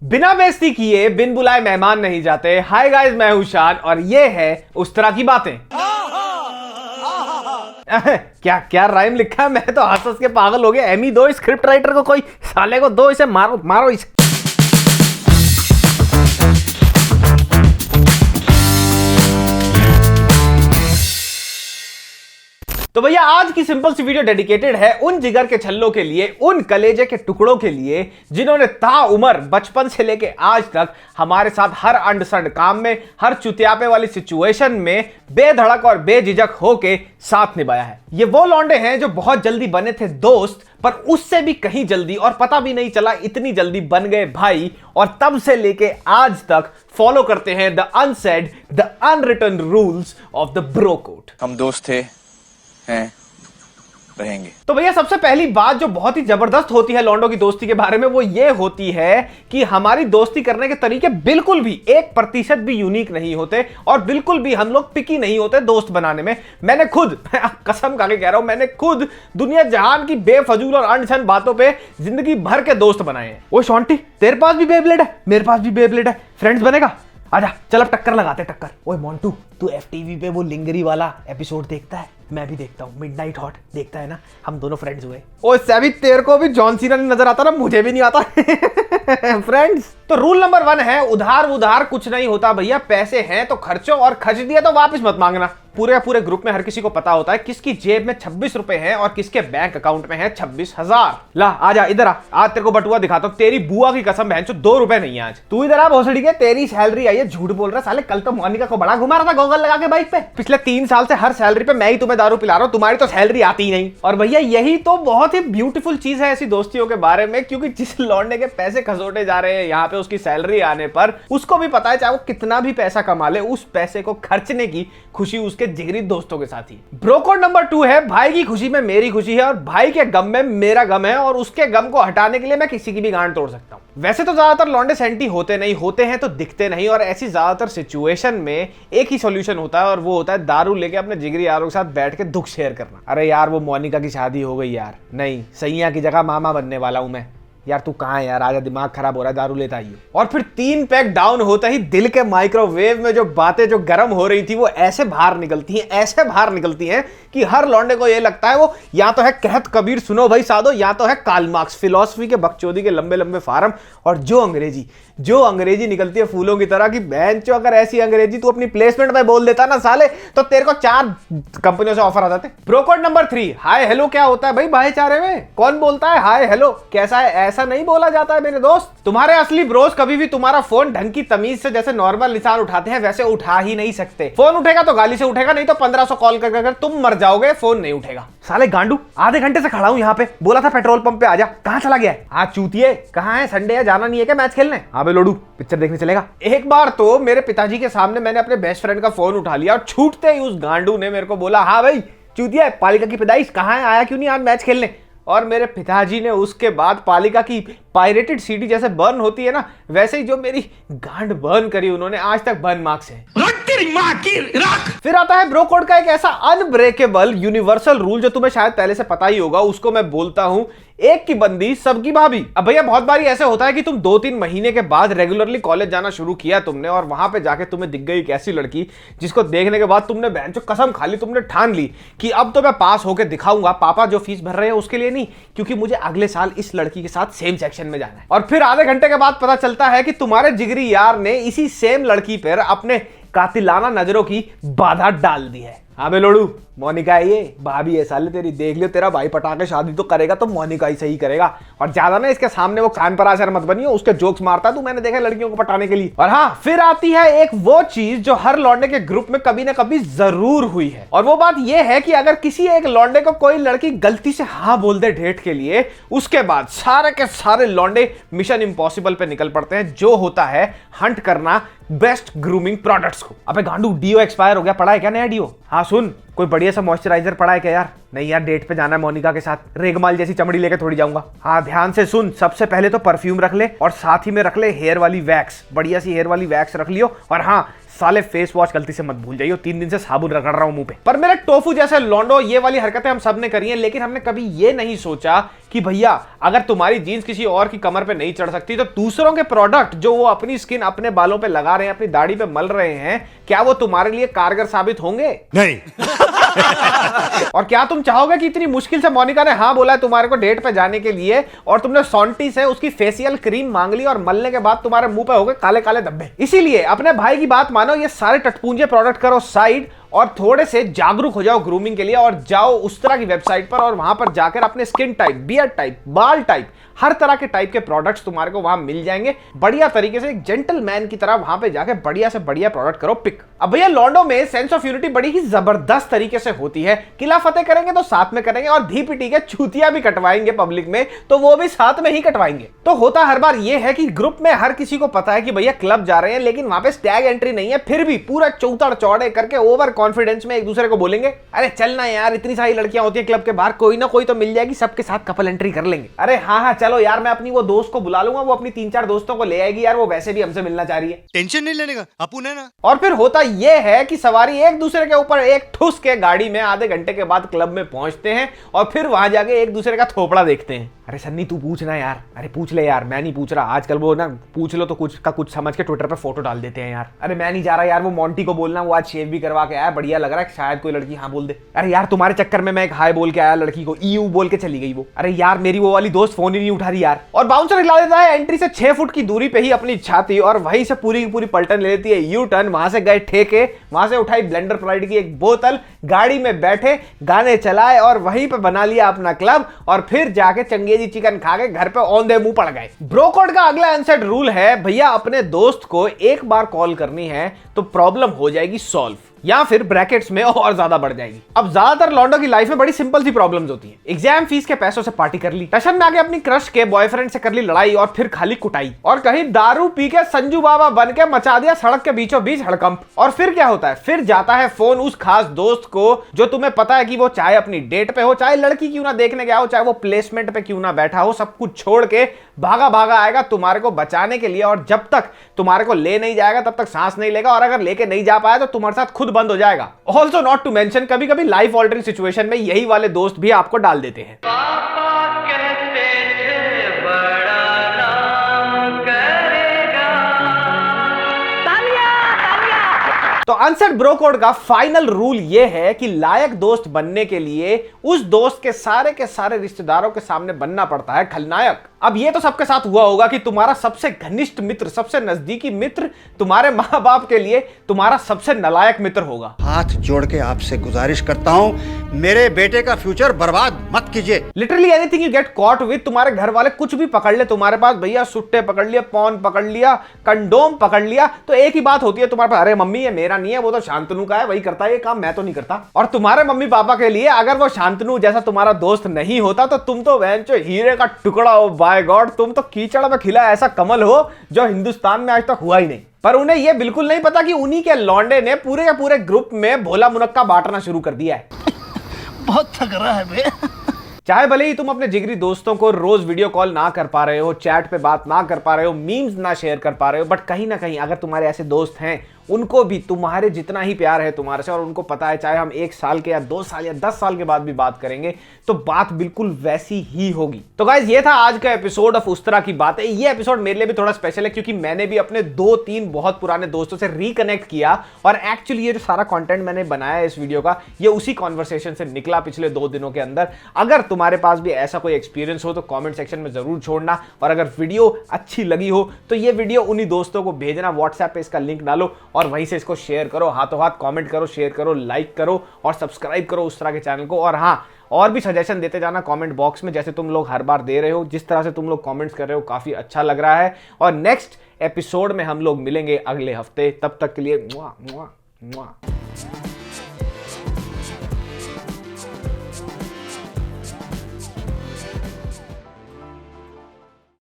बिना बेइज्जती किए बिन बुलाए मेहमान नहीं जाते। हाय गाइस, मैं हूं शान और ये है उस तरह की बातें। क्या क्या राइम लिखा है, मैं तो हंस हंस के पागल हो गया। एमी दो स्क्रिप्ट राइटर को, कोई साले को दो, इसे मारो मारो इसे। तो भैया आज की सिंपल सी वीडियो डेडिकेटेड है उन जिगर के छल्लों के लिए, उन कलेजे के टुकड़ों के लिए जिन्होंने ताउम्र बचपन से लेके आज तक हमारे साथ हर अंड संड काम में, हर चुतियापे वाली सिचुएशन में बेधड़क और बेझिझक होके साथ निभाया है। ये वो लौंडे हैं जो बहुत जल्दी बने थे दोस्त, पर उससे भी कहीं जल्दी और पता भी नहीं चला इतनी जल्दी बन गए भाई, और तब से लेके आज तक फॉलो करते हैं the unsaid, the unwritten rules of the bro code. हम दोस्त थे, हैं, रहेंगे। तो भैया सबसे पहली बात जो बहुत ही जबरदस्त होती है लौंडों की दोस्ती के बारे में, वो ये होती है कि हमारी दोस्ती करने के तरीके बिल्कुल भी 1% भी यूनिक नहीं होते और बिल्कुल भी हम लोग पिकी नहीं होते दोस्त बनाने में। मैंने खुद कसम खा के कह रहा हूं, मैंने खुद दुनिया जहान की बेफजूल और अनछन बातों पे जिंदगी भर के दोस्त बनाए हैं। ओ शॉन्टी, तेरे पास भी बेब्लेड है, मेरे पास भी बेब्लेड है, फ्रेंड्स बनेगा? आजा चल अब टक्कर लगाते टक्कर। ओए मोंटू, तू FTV पे वो लिंगरी वाला एपिसोड देखता है? मैं भी देखता हूँ, मिडनाइट हॉट देखता है ना, हम दोनों फ्रेंड्स हुए। ओए सभी, तेरे को भी जॉन सीना नहीं नजर आता ना, मुझे भी नहीं आता। फ्रेंड्स, तो रूल नंबर 1 है उधार उधार कुछ नहीं होता भैया। पैसे हैं तो खर्चो और खर्च दिए तो वापस मत मांगना। पूरे ग्रुप में हर किसी को पता होता है किसकी जेब में 26 रुपए हैं और किसके बैंक अकाउंट में है 26,000। ला आजा इधर आ, आज तेरे को बटुआ दिखाता हूँ। तेरी बुआ की कसम बहन चो 2 रुपए नहीं है आज। तू इधर आ भोसड़ी के, तेरी सैलरी आई है। झूठ बोल रहा साले, कल तो मोनिका को बड़ा घुमा रहा था गॉगल लगा के बाइक पे। पिछले 3 साल से हर सैलरी पे मैं ही तुम्हें दारू पिला रहा हूँ, तुम्हारी तो सैलरी आती ही नहीं। और भैया यही तो बहुत ही ब्यूटीफुल चीज है ऐसी दोस्तियों के बारे में, क्योंकि जिस लौंडे के पैसे खसोटे जा रहे हैं यहाँ पे उसकी सैलरी आने पर, उसको भी पता है चाहे वो कितना भी पैसा कमा ले, उस पैसे को खर्चने की खुशी उसके जिगरी दोस्तों के साथ ही। ब्रो कोड नंबर 2 है भाई की खुशी में मेरी खुशी है और भाई के गम में मेरा गम है, और उसके गम को हटाने के लिए मैं किसी की भी गांड तोड़ सकता हूं। वैसे तो ज्यादातर लौंडे सेंटी होते नहीं, होते हैं तो दिखते नहीं, और ऐसी ज्यादातर सिचुएशन में एक ही सॉल्यूशन होता है और वो होता है दारू लेके अपने जिगरी यारों के साथ बैठ के दुख शेयर करना। अरे यार वो मोनिका की शादी हो गई यार, नहीं सैया की जगह मामा बनने वाला हूं मैं। यार तू कहां है यार, आजा, दिमाग खराब हो रहा है, दारू लेता आइए। और फिर 3 पैक डाउन होता ही दिल के माइक्रोवेव में जो बातें जो गर्म हो रही थी वो ऐसे बाहर निकलती हैं, ऐसे बाहर निकलती हैं कि हर लौंडे को ये लगता है वो या तो है कहत कबीर सुनो भाई साधो, या तो है कार्ल मार्क्स फिलॉसफी के बकचोदी के लंबे लंबे फार्म। और जो अंग्रेजी निकलती है फूलों की तरह की, बहन चो अगर ऐसी अंग्रेजी तू अपनी प्लेसमेंट में बोल देता ना साले, तो तेरे को 4 कंपनियों से ऑफर आ जाते। Bro code number 3, hi hello क्या होता है भाई भाईचारे में? कौन बोलता है हाय हेलो कैसा है? ऐसा नहीं बोला जाता है मेरे दोस्त। तुम्हारे असली ब्रोस कभी भी तुम्हारा फोन ढंग की तमीज से जैसे नॉर्मल निशान उठाते हैं वैसे उठा ही नहीं सकते। फोन उठेगा तो गाली से उठेगा, नहीं तो 1500 कॉल कर तुम मर जाओगे, फोन नहीं उठेगा। साले गांडू, आधे घंटे से खड़ा हूं यहाँ पे, बोला था पेट्रोल पंप पे आजा, कहां चला गया है? आज चूतिए कहां है? संडे है, जाना नहीं है क्या मैच खेलने? हाँ बे लोडू, पिक्चर देखने चलेगा? एक बार तो मेरे पिताजी के सामने मैंने अपने बेस्ट फ्रेंड का फोन उठा लिया और छूटते ही उस गांडू ने मेरे को बोला, हाँ भाई चूतिया पालिका की पैदाइश कहां है, आया क्यों नहीं आज मैच खेलने? और मेरे पिताजी ने उसके बाद पालिका की पायरेटेड सीडी जैसे बर्न होती है ना, वैसे ही जो मेरी गांड बर्न करी उन्होंने, आज तक बर्न मार्क्स है। फिर आता है ब्रो कोड का एक ऐसा अनब्रेकेबल यूनिवर्सल रूल जो तुम्हें शायद पहले से पता ही होगा, उसको मैं बोलता हूं एक की बंदी सबकी भाभी। अब भैया बहुत बारी ऐसे होता है कि तुम 2-3 महीने के बाद रेगुलरली कॉलेज जाना शुरू किया तुमने, और वहां पे जाके तुम्हें दिख गई एक ऐसी लड़की जिसको देखने के बाद तुमने बहन जो कसम खा ली, तुमने ठान ली कि अब तो मैं पास होके दिखाऊंगा, पापा जो फीस भर रहे हैं उसके लिए नहीं, क्योंकि मुझे अगले साल इस लड़की के साथ सेम सेक्शन में जाना है। और फिर आधे घंटे के बाद पता चलता है कि तुम्हारे जिगरी यार ने इसी सेम लड़की पर अपने कातिलाना नजरों की बाधा डाल दी है। हाँ बे लोड़ू, मोनिका है ये, भाभी है साले तेरी, देख लियो तेरा भाई पटाके शादी तो करेगा तो मोनिका ही सही करेगा। और ज्यादा ना इसके सामने वो कान पर आशर मत बनियो, उसके जोक्स मारता तू, मैंने देखा लड़कियों को पटाने के लिए। और हाँ, फिर आती है एक वो चीज जो हर लौंडे के ग्रुप में कभी ना कभी जरूर हुई है, और वो बात ये है कि अगर किसी एक लौंडे को कोई लड़की गलती से हाँ बोल दे डेट के लिए, उसके बाद सारे के सारे लौंडे मिशन इम्पॉसिबल पे निकल पड़ते हैं, जो होता है हंट करना बेस्ट ग्रूमिंग प्रोडक्ट्स को। अबे गांडू, डीओ एक्सपायर हो गया, पड़ा है क्या नया डीओ? हाँ सुन, कोई बढ़िया सा मॉइस्चराइजर पड़ा है क्या यार? नहीं यार, डेट पे जाना है मोनिका के साथ, रेगमाल जैसी चमड़ी लेके थोड़ी जाऊंगा। हाँ ध्यान से सुन, सबसे पहले तो परफ्यूम रख ले और साथ ही में रख ले हेयर वाली वैक्स, बढ़िया सी हेयर वाली वैक्स रख लियो। और हाँ, साले फेस वॉश गलती से मत भूल जाइए, 3 दिन से साबुन रगड़ रहा हूं मुंह पे। पर मेरे टोफू जैसे लौंडो, ये वाली हरकतें हम सब ने करी हैं, लेकिन हमने कभी ये नहीं सोचा कि भैया अगर तुम्हारी जीन्स किसी और की कमर पे नहीं चढ़ सकती तो दूसरों के प्रोडक्ट जो वो अपनी स्किन अपने बालों पे लगा रहे हैं, अपनी दाढ़ी पे मल रहे हैं, क्या वो तुम्हारे लिए कारगर साबित होंगे? नहीं। और क्या तुम चाहोगे कि इतनी मुश्किल से मोनिका ने हाँ बोला है तुम्हारे को डेट पे जाने के लिए, और तुमने सॉन्टी से उसकी फेशियल क्रीम मांग ली और मलने के बाद तुम्हारे मुंह पे हो गए काले काले धब्बे? इसीलिए अपने भाई की बात मानो, ये सारे टटपूंजे प्रोडक्ट करो साइड और थोड़े से जागरूक हो जाओ ग्रूमिंग के लिए, और जाओ उस तरह की वेबसाइट पर और वहां पर जाकर अपने स्किन टाइप, बियर्ड टाइप, बाल टाइप, हर तरह के टाइप के प्रोडक्ट्स तुम्हारे को वहां मिल जाएंगे बढ़िया तरीके से, एक जेंटलमैन की तरह वहां पे जाके बढ़िया से बढ़िया प्रोडक्ट करो पिक। अब भैया लॉन्डो में सेंस ऑफ यूनिटी बड़ी ही जबरदस्त तरीके से होती है। किला फतेह करेंगे तो साथ में करेंगे, और धी पिटी के चूतिया भी कटवाएंगे पब्लिक में तो वो भी साथ में ही कटवाएंगे। तो होता हर बार ये है कि ग्रुप में हर किसी को पता है कि भैया क्लब जा रहे हैं, लेकिन वहां पे स्टैग एंट्री नहीं है, फिर भी पूरा चौतड़ चौड़े करके ओवर कॉन्फिडेंस में एक दूसरे को बोलेंगे, अरे चलना यार, इतनी सारी लड़कियां होती है क्लब के बाहर, कोई ना कोई तो मिल जाएगी, सबके साथ कपल एंट्री कर लेंगे। अरे हाँ चलो यार, मैं अपनी वो दोस्त को बुला लूंगा, वो अपनी 3-4 दोस्तों को ले आएगी यार, वो वैसे भी हमसे मिलना चाह रही है। टेंशन नहीं लेने का, अपुन है ना। और फिर होता यह है कि सवारी एक दूसरे के ऊपर एक ठुस के गाड़ी में आधे घंटे के बाद क्लब में पहुंचते हैं, और फिर वहां जाके एक दूसरे का थोपड़ा देखते हैं। अरे सन्नी तू पूछना यार, अरे पूछ ले यार, मैं नहीं पूछ रहा, आजकल वो ना पूछ लो तो कुछ का कुछ समझ के ट्विटर पे फोटो डाल देते हैं यार। अरे मैं नहीं जा रहा यार, वो मोंटी को बोलना, वो आज शेव भी करवा के आया, बढ़िया लग रहा है, शायद कोई लड़की हाँ बोल दे। अरे यार तुम्हारे चक्कर में मैं एक हाय बोल के आया लड़की को, ईयू बोल के चली गई वो। अरे यार मेरी वो वाली दोस्त फोन ही नहीं उठा रही यार। और बाउंसर हिला देता है एंट्री से 6 फुट की दूरी पे ही अपनी छाती, और वहीं से पूरी की पूरी पलटन ले लेती है यू टर्न, वहां से गए ठेके, वहां से उठाई ब्लेंडर प्राइड की एक बोतल, गाड़ी में बैठे, गाने चलाए और वहीं पे बना लिया अपना क्लब, और फिर जाके चंगेजी चिकन खा के घर पे औंधे मुंह पड़ गए। ब्रो कोड का अगला अनसेट रूल है, भैया अपने दोस्त को एक बार कॉल करनी है तो प्रॉब्लम हो जाएगी सॉल्व, या फिर ब्रैकेट्स में और ज्यादा बढ़ जाएगी। अब ज्यादातर लॉन्डो की लाइफ में बड़ी सिंपल सी प्रॉब्लम्स होती हैं। एग्जाम फीस के पैसों से पार्टी कर ली, टशन में आके अपनी क्रश के बॉयफ्रेंड से कर ली लड़ाई और फिर खाली कुटाई, और कहीं दारू पी के संजू बाबा बन के मचा दिया सड़क के बीचों बीच हड़कंप। और फिर क्या होता है, फिर जाता है फोन उस खास दोस्त को जो तुम्हें पता है कि वो चाहे अपनी डेट पे हो, चाहे लड़की क्यों ना देखने गया हो, चाहे वो प्लेसमेंट पे क्यों ना बैठा हो, सब कुछ छोड़ के भागा भागा आएगा तुम्हारे को बचाने के लिए, और जब तक तुम्हारे को ले नहीं जाएगा तब तक सांस नहीं लेगा, और अगर लेके नहीं जा पाया तो तुम्हारे साथ खुद बंद हो जाएगा। ऑल्सो नॉट टू मेंशन, कभी कभी लाइफ ऑल्टरिंग सिचुएशन में यही वाले दोस्त भी आपको डाल देते हैं। तो अनसेट ब्रो कोड का फाइनल रूल यह है कि लायक दोस्त बनने के लिए उस दोस्त के सारे रिश्तेदारों के सामने बनना पड़ता है खलनायक। अब ये तो सबके साथ हुआ होगा कि तुम्हारा सबसे घनिष्ठ मित्र, सबसे नजदीकी मित्र तुम्हारे माँ बाप के लिए तुम्हारा सबसे नालायक मित्र होगा। हाथ जोड़ के आपसे गुजारिश करता हूं, मेरे बेटे का फ्यूचर बर्बाद मत कीजिए। Literally anything you get caught with, तुम्हारे घर वाले कुछ भी पकड़ ले तुम्हारे पास, भैया सुट्टे पकड़ लिया, पॉन पकड़ लिया, कंडोम पकड़ लिया, तो एक ही बात होती है तुम्हारे पास, अरे मम्मी ये मेरा नहीं है, वो तो शांतनु का है, वही करता है ये काम, मैं तो नहीं करता। और तुम्हारे मम्मी पापा के लिए अगर वो शांतनु जैसा तुम्हारा दोस्त नहीं होता तो तुम तो वैंचो हीरे का टुकड़ा हो, बाय गॉड, तुम तो कीचड़ में खिला ऐसा कमल हो जो हिंदुस्तान में आज तक हुआ ही नहीं। पर उन्हें यह बिल्कुल नहीं पता कि उन्हीं के लौंडे ने पूरे के पूरे ग्रुप में भोला मुनक्का बांटना शुरू कर दिया है। बहुत थक रहा है बे। चाहे भले ही तुम अपने जिगरी दोस्तों को रोज वीडियो कॉल ना कर पा रहे हो, चैट पे बात ना कर पा रहे हो, मीम्स ना शेयर कर पा रहे हो, बट कहीं ना कहीं अगर तुम्हारे ऐसे दोस्त हैं, उनको भी तुम्हारे जितना ही प्यार है तुम्हारे से, और उनको पता है चाहे हम 1 साल के या 2 साल या 10 साल के बाद भी बात करेंगे तो बात बिल्कुल वैसी ही होगी। तो गाइज ये था आज का एपिसोड ऑफ उस तरह की बातें। ये एपिसोड मेरे लिए भी थोड़ा स्पेशल है क्योंकि मैंने भी अपने 2-3 बहुत पुराने दोस्तों से रिकनेक्ट किया, और एक्चुअली ये जो सारा कंटेंट मैंने बनाया इस वीडियो का, ये उसी कॉन्वर्सेशन से निकला पिछले 2 दिनों के अंदर। अगर तुम्हारे पास भी ऐसा कोई एक्सपीरियंस हो तो कॉमेंट सेक्शन में जरूर छोड़ना, और अगर वीडियो अच्छी लगी हो तो ये वीडियो उन्हीं दोस्तों को भेजना, व्हाट्सएप पे इसका लिंक डालो और वहीं से इसको शेयर करो, हाथों हाथ कमेंट करो, शेयर करो, लाइक करो और सब्सक्राइब करो उस तरह के चैनल को। और हाँ, और भी सजेशन देते जाना कमेंट बॉक्स में, जैसे तुम लोग हर बार दे रहे हो, जिस तरह से तुम लोग कमेंट्स कर रहे हो, काफी अच्छा लग रहा है। और नेक्स्ट एपिसोड में हम लोग मिलेंगे अगले हफ्ते, तब तक के लिए मुआ मुआ मुआ।